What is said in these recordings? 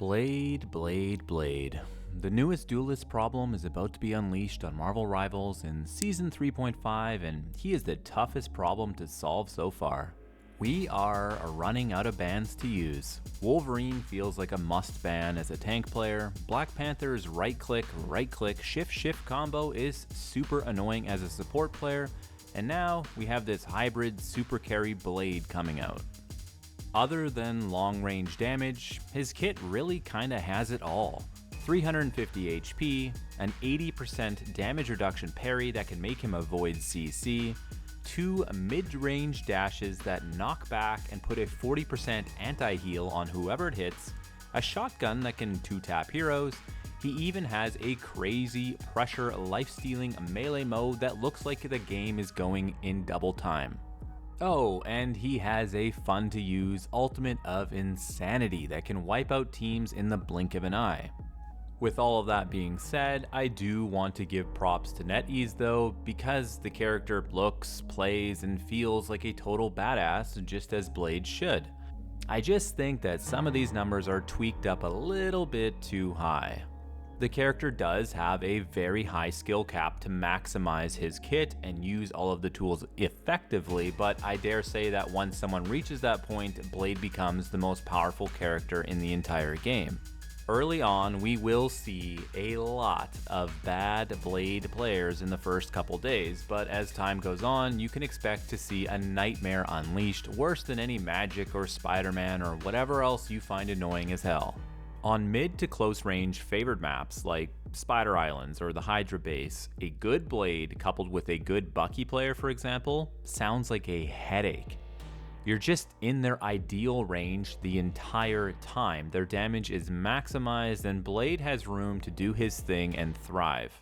Blade, Blade, Blade. The newest duelist problem is about to be unleashed on Marvel Rivals in Season 3.5, and he is the toughest problem to solve so far. We are running out of bans to use. Wolverine feels like a must ban as a tank player. Black Panther's right click, shift combo is super annoying as a support player. And now we have this hybrid super carry Blade coming out. Other than long range damage, his kit really kinda has it all. 350 HP, an 80% damage reduction parry that can make him avoid CC, 2 mid-range dashes that knock back and put a 40% anti-heal on whoever it hits, a shotgun that can 2-tap heroes. He even has a crazy pressure life-stealing melee mode that looks like the game is going in double time. Oh, and he has a fun-to-use ultimate of insanity that can wipe out teams in the blink of an eye. With all of that being said, I do want to give props to NetEase though, because the character looks, plays, and feels like a total badass just as Blade should. I just think that some of these numbers are tweaked up a little bit too high. The character does have a very high skill cap to maximize his kit and use all of the tools effectively, but I dare say that once someone reaches that point, Blade becomes the most powerful character in the entire game. Early on, we will see a lot of bad Blade players in the first couple days, but as time goes on, you can expect to see a nightmare unleashed worse than any Magic or Spider-Man or whatever else you find annoying as hell. On mid to close range favored maps like Spider Islands or the Hydra base, a good Blade coupled with a good Bucky player, for example, sounds like a headache. You're just in their ideal range the entire time. Their damage is maximized and Blade has room to do his thing and thrive.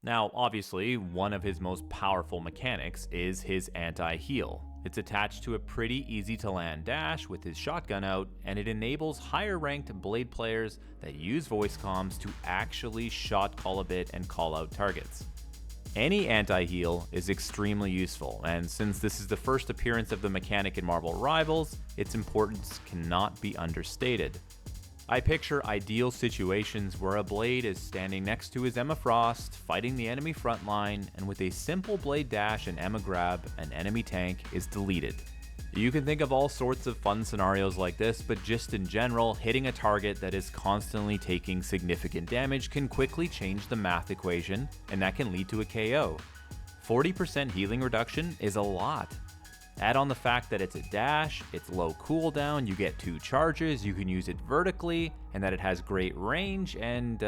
Now, obviously, one of his most powerful mechanics is his anti-heal. It's attached to a pretty easy to land dash with his shotgun out, and it enables higher ranked Blade players that use voice comms to actually shot call a bit and call out targets. Any anti-heal is extremely useful, and since this is the first appearance of the mechanic in Marvel Rivals, its importance cannot be understated. I picture ideal situations where a Blade is standing next to his Emma Frost, fighting the enemy frontline, and with a simple Blade dash and Emma grab, an enemy tank is deleted. You can think of all sorts of fun scenarios like this, but just in general, hitting a target that is constantly taking significant damage can quickly change the math equation, and that can lead to a KO. 40% healing reduction is a lot. Add on the fact that it's a dash, it's low cooldown, you get 2 charges, you can use it vertically, and that it has great range, and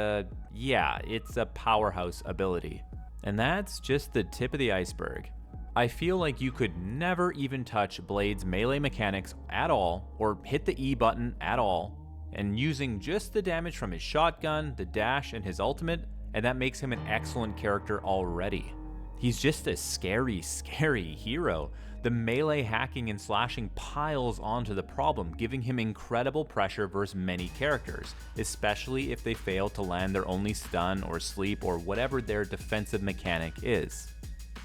yeah, it's a powerhouse ability. And that's just the tip of the iceberg. I feel like you could never even touch Blade's melee mechanics at all, or hit the E button at all, and using just the damage from his shotgun, the dash, and his ultimate, and that makes him an excellent character already. He's just a scary, scary hero. The melee hacking and slashing piles onto the problem, giving him incredible pressure versus many characters, especially if they fail to land their only stun or sleep or whatever their defensive mechanic is.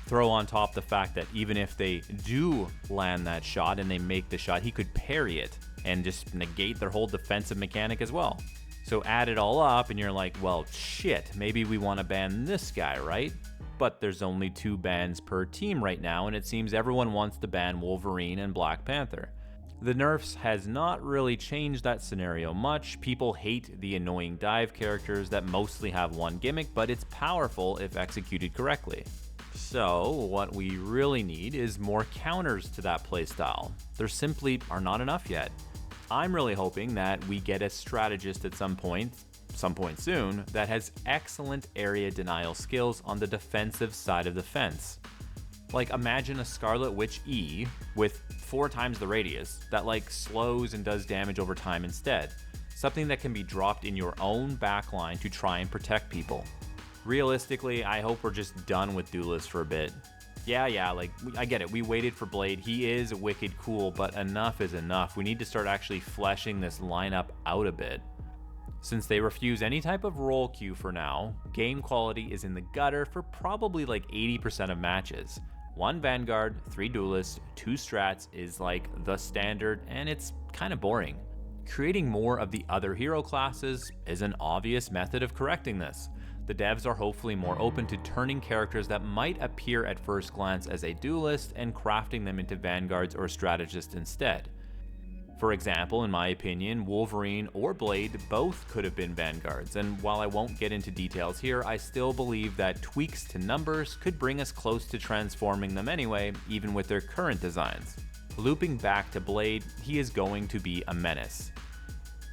Throw on top the fact that even if they do land that shot and they make the shot, he could parry it and just negate their whole defensive mechanic as well. So add it all up and you're like, well, shit, maybe we want to ban this guy, right? But there's only 2 bans per team right now, and it seems everyone wants to ban Wolverine and Black Panther. The nerfs has not really changed that scenario much. People hate the annoying dive characters that mostly have one gimmick, but it's powerful if executed correctly. So what we really need is more counters to that playstyle. There simply are not enough yet. I'm really hoping that we get a strategist at some point soon, that has excellent area denial skills on the defensive side of the fence. Like, imagine a Scarlet Witch E with 4 times the radius that slows and does damage over time instead. Something that can be dropped in your own backline to try and protect people. Realistically, I hope we're just done with Duelist for a bit. Yeah, like, I get it, we waited for Blade, he is wicked cool, but enough is enough. We need to start actually fleshing this lineup out a bit. Since they refuse any type of role queue for now, game quality is in the gutter for probably like 80% of matches. 1 Vanguard, 3 Duelists, 2 Strats is like the standard, and it's kind of boring. Creating more of the other hero classes is an obvious method of correcting this. The devs are hopefully more open to turning characters that might appear at first glance as a duelist and crafting them into vanguards or strategists instead. For example, in my opinion, Wolverine or Blade both could have been vanguards, and while I won't get into details here, I still believe that tweaks to numbers could bring us close to transforming them anyway, even with their current designs. Looping back to Blade, he is going to be a menace.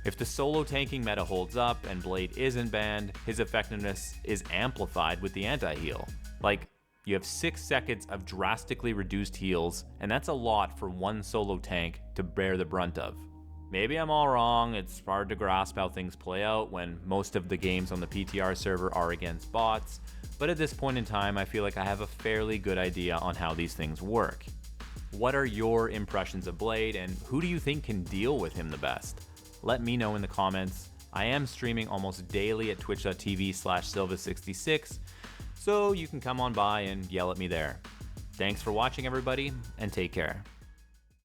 If the solo tanking meta holds up and Blade isn't banned, his effectiveness is amplified with the anti-heal. Like, you have 6 seconds of drastically reduced heals, and that's a lot for one solo tank to bear the brunt of. Maybe I'm all wrong, it's hard to grasp how things play out when most of the games on the PTR server are against bots, but at this point in time I feel like I have a fairly good idea on how these things work. What are your impressions of Blade, and who do you think can deal with him the best? Let me know in the comments. I am streaming almost daily at twitch.tv/Silva66, so you can come on by and yell at me there. Thanks for watching everybody, and take care.